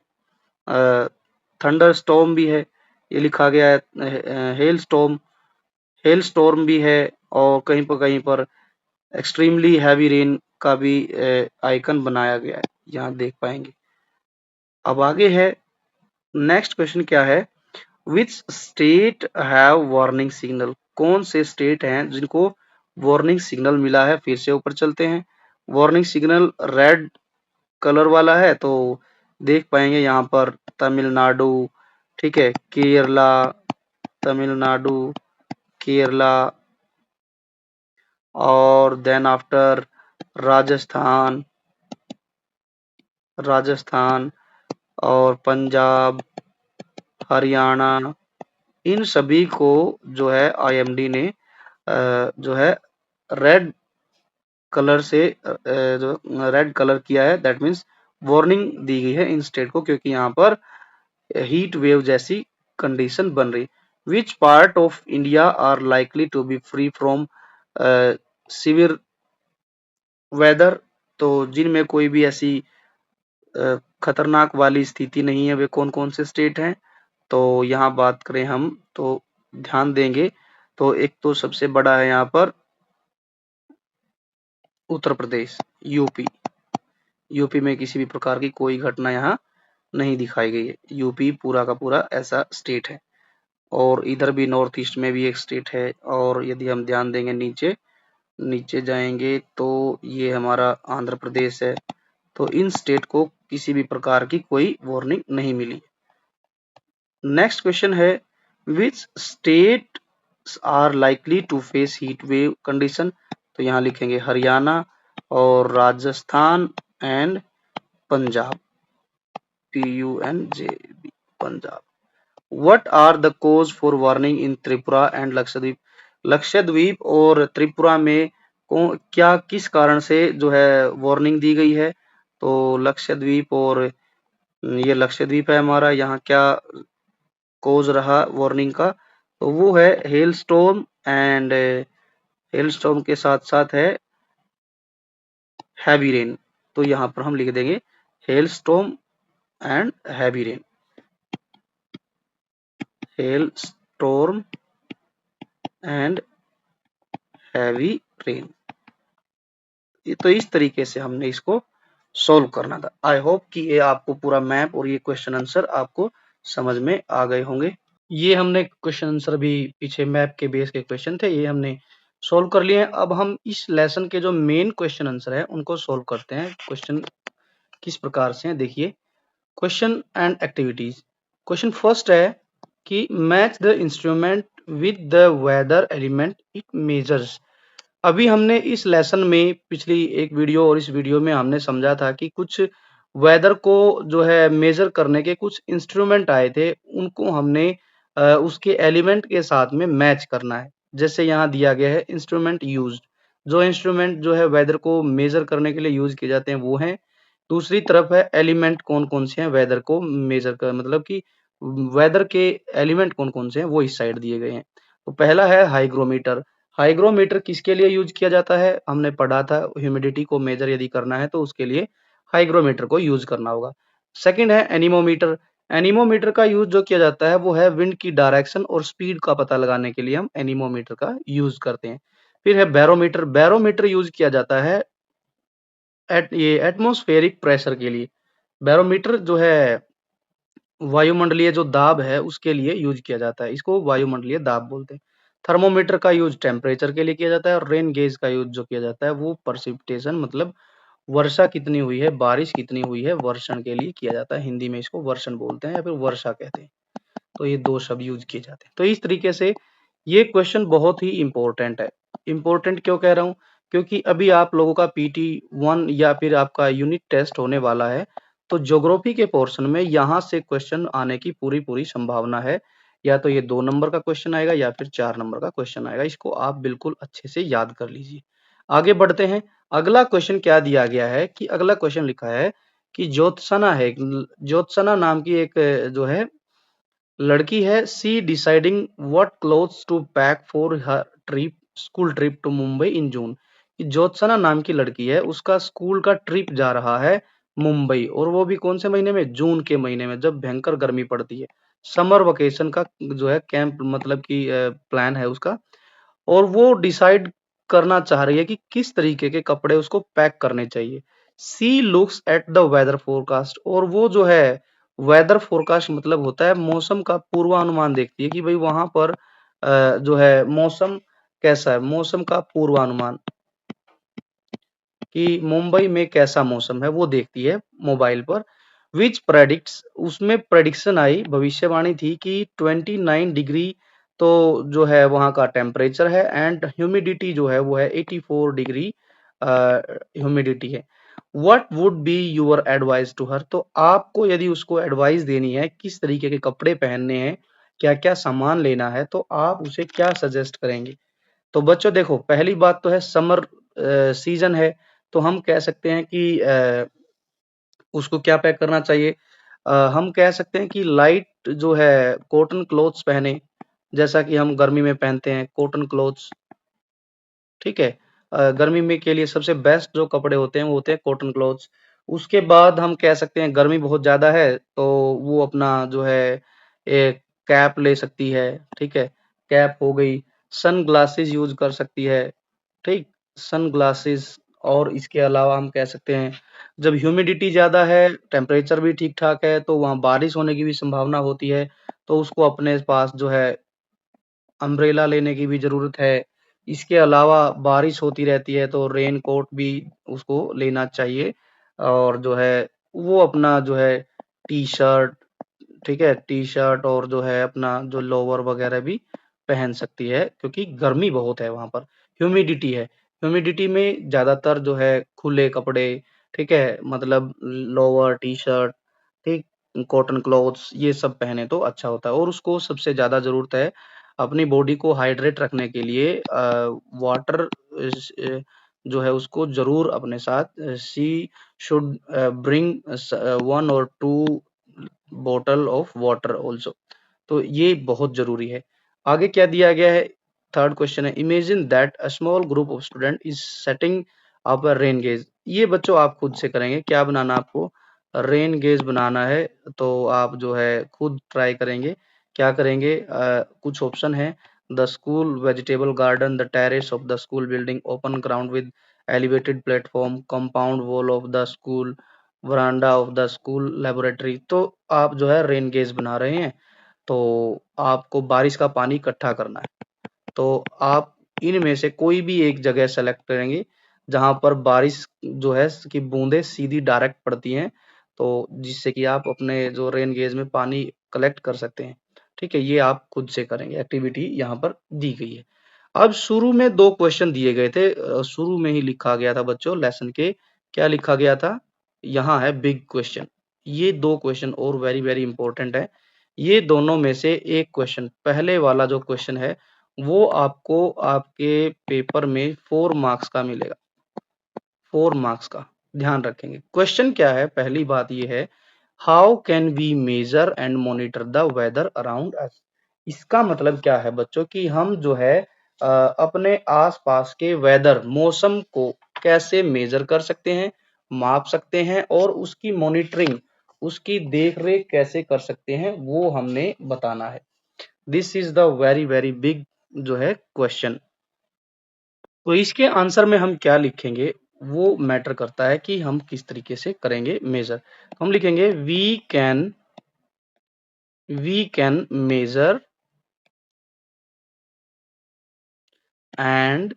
थंडर स्टॉर्म भी है, ये लिखा गया है हेल स्टॉर्म, हेल स्टॉर्म भी है, और कहीं पर एक्सट्रीमली हैवी रेन का भी आइकन बनाया गया है, यहाँ देख पाएंगे। अब आगे है नेक्स्ट क्वेश्चन क्या है, which state have warning signal, कौन से स्टेट हैं जिनको वार्निंग सिग्नल मिला है। फिर से ऊपर चलते हैं, वार्निंग सिग्नल रेड कलर वाला है तो देख पाएंगे यहाँ पर तमिलनाडु, ठीक है, केरला, तमिलनाडु, केरला, और देन आफ्टर राजस्थान, राजस्थान और पंजाब, हरियाणा, इन सभी को जो है आईएमडी ने जो है रेड कलर से जो रेड कलर किया है, दैट मीन्स वार्निंग दी गई है इन स्टेट को, क्योंकि यहाँ पर हीट वेव जैसी कंडीशन बन रही। Which part of India are likely to be free from severe weather, तो जिनमें कोई भी ऐसी खतरनाक वाली स्थिति नहीं है वे कौन कौन से स्टेट हैं। तो यहाँ बात करें हम तो ध्यान देंगे तो एक तो सबसे बड़ा है यहाँ पर उत्तर प्रदेश, यूपी। यूपी में किसी भी प्रकार की कोई घटना यहाँ नहीं दिखाई गई है, यूपी पूरा का पूरा ऐसा स्टेट है। और इधर भी नॉर्थ ईस्ट में भी एक स्टेट है, और यदि हम ध्यान देंगे नीचे नीचे जाएंगे तो ये हमारा आंध्र प्रदेश है। तो इन स्टेट को किसी भी प्रकार की कोई वार्निंग नहीं मिली। नेक्स्ट क्वेश्चन है, which state are likely to face heat wave condition, तो यहाँ लिखेंगे हरियाणा और Rajasthan and Punjab, PUNJB, Punjab. What are the cause for warning in Tripura and Lakshadweep, Lakshadweep और त्रिपुरा में क्या किस कारण से जो है वार्निंग दी गई है। तो लक्षद्वीप और ये लक्षद्वीप है हमारा, यहाँ क्या कोज रहा वार्निंग का, तो वो है hello storm and hell storm के साथ साथ है हैवी रेन। तो यहाँ पर हम लिख देंगे hello storm and heavy rain, hello storm and heavy rain. तो इस तरीके से हमने इसको सोल्व करना था। आई होप कि ये आपको पूरा मैप और ये क्वेश्चन आंसर आपको समझ में आ गए होंगे। ये हमने क्वेश्चन आंसर भी पीछे मैप के बेस के क्वेश्चन थे, ये हमने सोल्व कर लिए हैं। अब हम इस लेसन के जो मेन क्वेश्चन आंसर है उनको सोल्व करते हैं। क्वेश्चन किस प्रकार से हैं देखिए, question and activities. Question first है कि match the instrument with the weather element it measures. अभी हमने इस लेसन में पिछली एक वीडियो और इस वीडियो में हमने समझा था कि कुछ वेदर को जो है मेजर करने के कुछ इंस्ट्रूमेंट आए थे, उनको हमने उसके एलिमेंट के साथ में मैच करना है। जैसे यहाँ दिया गया है इंस्ट्रूमेंट यूज्ड, जो इंस्ट्रूमेंट जो है वेदर को मेजर करने के लिए यूज किए जाते हैं वो हैं। दूसरी तरफ है एलिमेंट कौन कौन से हैं वेदर को मेजर कर, मतलब कि वेदर के एलिमेंट कौन कौन से हैं वो इस साइड दिए गए हैं। तो पहला है हाइग्रोमीटर। हाइग्रोमीटर किसके लिए यूज किया जाता है, हमने पढ़ा था ह्यूमिडिटी को मेजर यदि करना है तो उसके लिए हाइग्रोमीटर को यूज करना होगा। सेकंड है एनीमोमीटर। एनीमोमीटर का यूज जो किया जाता है वो है विंड की डायरेक्शन और स्पीड का पता लगाने के लिए हम एनीमोमीटर का यूज करते हैं। फिर है बैरोमीटर। बैरोमीटर यूज किया जाता है ये एटमॉस्फेरिक प्रेशर के लिए। बैरोमीटर जो है वायुमंडलीय जो दाब है उसके लिए यूज किया जाता है, इसको वायुमंडलीय दाब बोलते हैं। थर्मोमीटर का यूज टेम्परेचर के लिए किया जाता है, और रेन गेज का यूज जो किया जाता है वो प्रेसिपिटेशन मतलब वर्षा कितनी हुई है, बारिश कितनी हुई है, वर्षण के लिए किया जाता है। हिंदी में इसको वर्षण बोलते हैं या फिर वर्षा कहते हैं। तो ये दो शब्द यूज किए जाते हैं। तो इस तरीके से ये क्वेश्चन बहुत ही इंपॉर्टेंट है। इंपॉर्टेंट क्यों कह रहा हूँ, क्योंकि अभी आप लोगों का PT1 या फिर आपका यूनिट टेस्ट होने वाला है, तो ज्योग्राफी के पोर्शन में यहाँ से क्वेश्चन आने की पूरी संभावना है। या तो ये 2 नंबर का क्वेश्चन आएगा या फिर 4 नंबर का क्वेश्चन आएगा। इसको आप बिल्कुल अच्छे से याद कर लीजिए। आगे बढ़ते हैं। अगला क्वेश्चन क्या दिया गया है कि अगला क्वेश्चन लिखा है कि ज्योत्सना है, ज्योत्सना नाम की एक जो है लड़की है, she deciding what clothes to pack for her trip, school trip to Mumbai in June. कि ज्योत्सना नाम की लड़की है, उसका स्कूल का ट्रिप जा रहा है मुंबई, और वो भी कौन से महीने में, जून के महीने में, जब भयंकर गर्मी पड़ती है। समर वेकेशन का जो है कैंप मतलब कि प्लान है उसका, और वो डिसाइड करना चाह रही है कि किस तरीके के कपड़े उसको पैक करने चाहिए। She looks at the weather forecast, और वो जो है वेदर फोरकास्ट मतलब होता है मौसम का पूर्वानुमान देखती है कि भाई वहां पर जो है मौसम कैसा है, मौसम का पूर्वानुमान कि मुंबई में कैसा मौसम है वो देखती है मोबाइल पर। विच प्रेडिक्ट्स, उसमें प्रेडिक्शन आई, भविष्यवाणी थी कि 29 डिग्री तो जो है वहां का टेम्परेचर है, एंड ह्यूमिडिटी जो है वो है 84 डिग्री ह्यूमिडिटी है। What would be your advice to her, तो आपको यदि उसको एडवाइस देनी है किस तरीके के कपड़े पहनने हैं, क्या क्या सामान लेना है, तो आप उसे क्या सजेस्ट करेंगे। तो बच्चों देखो, पहली बात तो है समर सीजन है, तो हम कह सकते हैं कि उसको क्या पैक करना चाहिए। हम कह सकते हैं कि लाइट जो है कॉटन क्लॉथ्स पहने, जैसा कि हम गर्मी में पहनते हैं कॉटन क्लॉथ्स, ठीक है। गर्मी में के लिए सबसे बेस्ट जो कपड़े होते हैं वो होते हैं कॉटन क्लॉथ्स। उसके बाद हम कह सकते हैं गर्मी बहुत ज्यादा है तो वो अपना जो है एक कैप ले सकती है, ठीक है, कैप हो गई। सन ग्लासेस यूज कर सकती है, ठीक, सन ग्लासेस। और इसके अलावा हम कह सकते हैं जब ह्यूमिडिटी ज्यादा है, टेम्परेचर भी ठीक ठाक है, तो वहाँ बारिश होने की भी संभावना होती है, तो उसको अपने पास जो है अम्ब्रेला लेने की भी जरूरत है। इसके अलावा बारिश होती रहती है तो रेन कोट भी उसको लेना चाहिए, और जो है वो अपना जो है टी शर्ट, ठीक है, टी शर्ट और जो है अपना जो लोवर वगैरह भी पहन सकती है, क्योंकि गर्मी बहुत है वहां पर, ह्यूमिडिटी है। ह्यूमिडिटी में ज्यादातर जो है खुले कपड़े, ठीक है, मतलब लोअर टी शर्ट, ठीक, कॉटन क्लॉथ्स, ये सब पहने तो अच्छा होता है। और उसको सबसे ज्यादा जरूरत है अपनी बॉडी को हाइड्रेट रखने के लिए वाटर जो है उसको जरूर अपने साथ, she should bring 1 or 2 bottle of water also. तो ये बहुत जरूरी है। आगे क्या दिया गया है, थर्ड क्वेश्चन है, imagine that a small group of student is setting up a rain gauge. ये बच्चों आप खुद से करेंगे, क्या बनाना आपको, रेन गेज बनाना है, तो आप जो है खुद ट्राई करेंगे। क्या करेंगे, कुछ ऑप्शन है, the school vegetable garden, the terrace of the school building, open ground with elevated platform, compound wall of the school, veranda of the school laboratory. तो आप जो है रेन गेज बना रहे हैं, तो आपको बारिश का पानी इकट्ठा करना है, तो आप इनमें से कोई भी एक जगह सेलेक्ट करेंगे जहां पर बारिश जो है की बूंदे सीधी डायरेक्ट पड़ती हैं, तो जिससे कि आप अपने जो रेन गेज में पानी कलेक्ट कर सकते हैं, ठीक है। ये आप खुद से करेंगे, एक्टिविटी यहाँ पर दी गई है। अब शुरू में दो क्वेश्चन दिए गए थे, शुरू में ही लिखा गया था बच्चों लेसन के, क्या लिखा गया था, यहाँ है बिग क्वेश्चन। ये दो क्वेश्चन और वेरी वेरी इंपॉर्टेंट है। ये दोनों में से एक क्वेश्चन, पहले वाला जो क्वेश्चन है वो आपको आपके पेपर में 4 मार्क्स का मिलेगा, 4 मार्क्स का, ध्यान रखेंगे। क्वेश्चन क्या है, पहली बात ये है, how can we measure and monitor the weather around us. इसका मतलब क्या है बच्चों कि हम जो है अपने आसपास के वेदर, मौसम को कैसे मेजर कर सकते हैं, माप सकते हैं, और उसकी मॉनिटरिंग, उसकी देख रेख कैसे कर सकते हैं, वो हमने बताना है। This is the very very big जो है क्वेश्चन। तो इसके आंसर में हम क्या लिखेंगे वो मैटर करता है कि हम किस तरीके से करेंगे मेजर। हम लिखेंगे we can measure and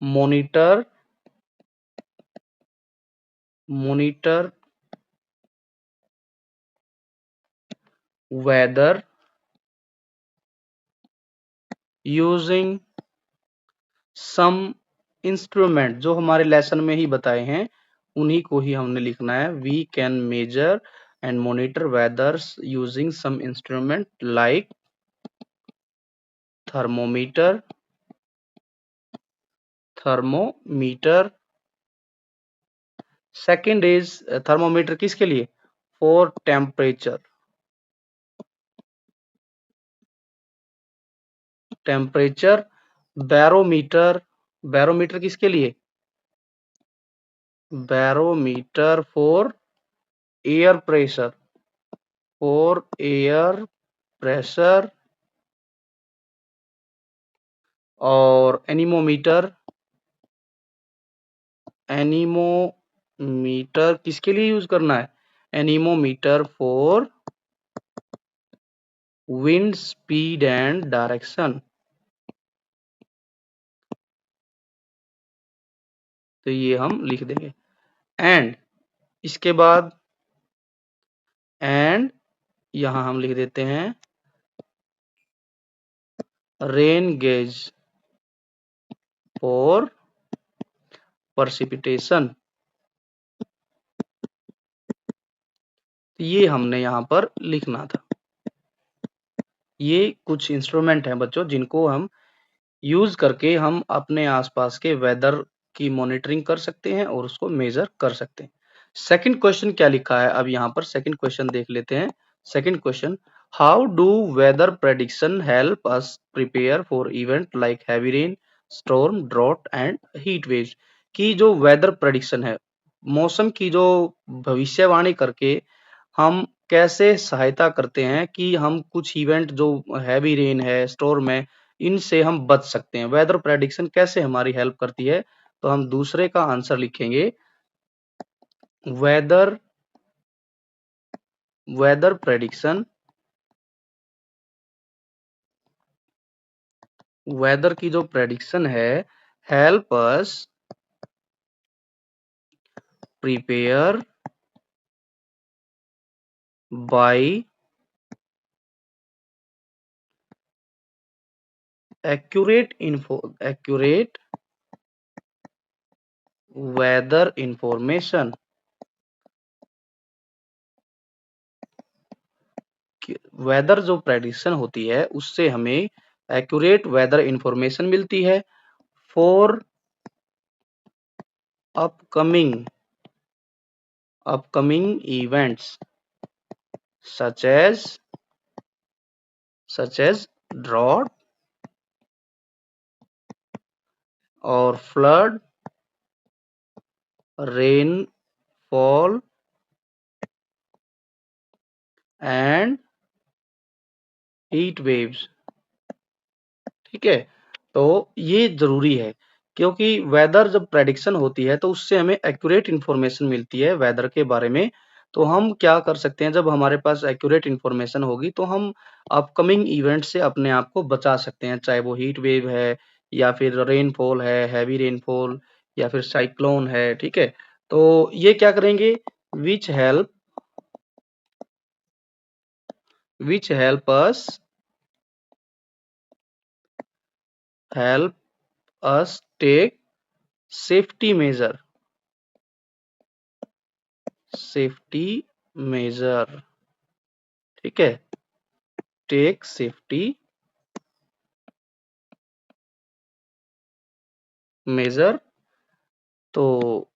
monitor weather using some instrument, जो हमारे लेसन में ही बताए हैं उन्हीं को ही हमने लिखना है। We can measure and monitor weathers using some instrument like thermometer, thermometer. Second is thermometer किसके लिए? For temperature. Temperature. Barometer. Barometer किसके लिए? Barometer for air pressure. For air pressure. और एनीमोमीटर। एनीमोमीटर किसके लिए यूज करना है? Anemometer for wind speed and direction. तो ये हम लिख देंगे। एंड इसके बाद एंड यहां हम लिख देते हैं रेन गेज फॉर precipitation। ये हमने यहाँ पर लिखना था। ये कुछ इंस्ट्रूमेंट हैं बच्चों जिनको हम यूज करके हम अपने आसपास के वेदर की मॉनिटरिंग कर सकते हैं और उसको मेजर कर सकते हैं। सेकंड क्वेश्चन क्या लिखा है अब यहाँ पर सेकंड क्वेश्चन देख लेते हैं। Second question, how do weather prediction help us prepare for event like heavy rain, storm, drought and heat waves. की जो वेदर प्रेडिक्शन है, मौसम की जो भविष्यवाणी करके हम कैसे सहायता करते हैं कि हम कुछ इवेंट जो हैवी रेन है, स्टॉर्म है, इनसे हम बच सकते हैं। वेदर प्रेडिक्शन कैसे हमारी हेल्प करती है? तो हम दूसरे का आंसर लिखेंगे वेदर वेदर प्रेडिक्शन। वेदर की जो प्रेडिक्शन है, help us prepare by accurate weather information. Weather जो प्रेडिक्शन होती है उससे हमें एक्यूरेट वेदर इंफॉर्मेशन मिलती है for upcoming events such as drought or flood, rainfall and heat waves। ठीक है, तो ये जरूरी है क्योंकि वेदर जब प्रेडिक्शन होती है तो उससे हमें एक्यूरेट इंफॉर्मेशन मिलती है वेदर के बारे में। तो हम क्या कर सकते हैं, जब हमारे पास एक्यूरेट इंफॉर्मेशन होगी तो हम अपकमिंग इवेंट से अपने आप को बचा सकते हैं, चाहे वो हीट वेव है या फिर रेनफॉल है, हैवी रेनफॉल या फिर साइक्लोन है। ठीक है, तो ये क्या करेंगे, which help us take safety measure. ठीक है, टेक सेफ्टी मेजर। तो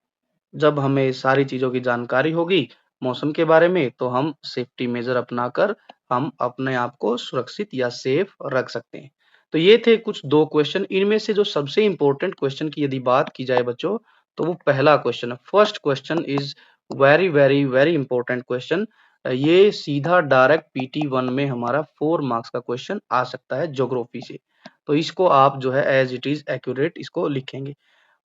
जब हमें सारी चीजों की जानकारी होगी मौसम के बारे में तो हम सेफ्टी मेजर अपनाकर हम अपने आप को सुरक्षित या सेफ रख सकते हैं। तो ये थे कुछ दो क्वेश्चन। इनमें से जो सबसे इंपॉर्टेंट क्वेश्चन की यदि बात की जाए बच्चों, तो वो पहला क्वेश्चन है। First question is very very very important question. ये सीधा डायरेक्ट PT1 में हमारा 4 मार्क्स का क्वेश्चन आ सकता है ज्योग्राफी से। तो इसको आप जो है एज इट इज एक्यूरेट इसको लिखेंगे।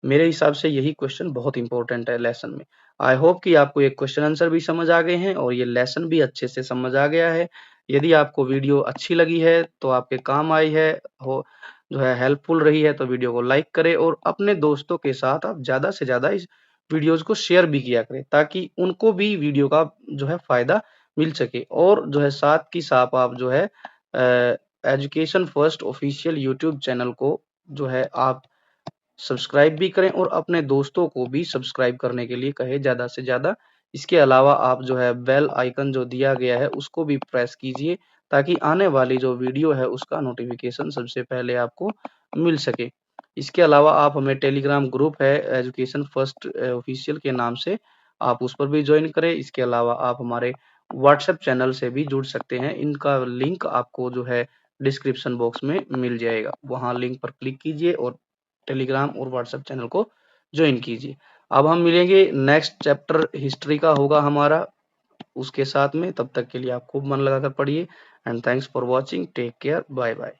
मेरे हिसाब से यही क्वेश्चन बहुत इंपॉर्टेंट है लेसन में। आई होप कि आपको ये क्वेश्चन आंसर भी समझ आ गए हैं और ये लेसन भी अच्छे से समझ आ गया है। यदि आपको वीडियो अच्छी लगी है तो आपके काम आई है, हो जो है हेल्पफुल रही है, तो वीडियो को लाइक करें और अपने दोस्तों के साथ आप ज्यादा से ज्यादा इस वीडियोज को शेयर भी किया करें ताकि उनको भी वीडियो का जो है फायदा मिल सके। और जो है साथ की साथ आप जो है education first official YouTube channel को जो है आप सब्सक्राइब भी करें और अपने दोस्तों को भी सब्सक्राइब करने के लिए कहें ज्यादा से ज्यादा। इसके अलावा आप जो है बेल आइकन जो दिया गया है उसको भी प्रेस कीजिए ताकि आने वाली जो वीडियो है उसका नोटिफिकेशन सबसे पहले आपको मिल सके। इसके अलावा आप हमें टेलीग्राम ग्रुप है एजुकेशन फर्स्ट ऑफिशियल के नाम से, आप उस पर भी ज्वाइन करें। इसके अलावा आप हमारे व्हाट्सएप चैनल से भी जुड़ सकते हैं। इनका लिंक आपको जो है डिस्क्रिप्शन बॉक्स में मिल जाएगा। वहां लिंक पर क्लिक कीजिए और टेलीग्राम और व्हाट्सएप चैनल को ज्वाइन कीजिए। अब हम मिलेंगे, नेक्स्ट चैप्टर हिस्ट्री का होगा हमारा उसके साथ में। तब तक के लिए आप खूब मन लगाकर पढ़िए and thanks for watching, take care, bye bye.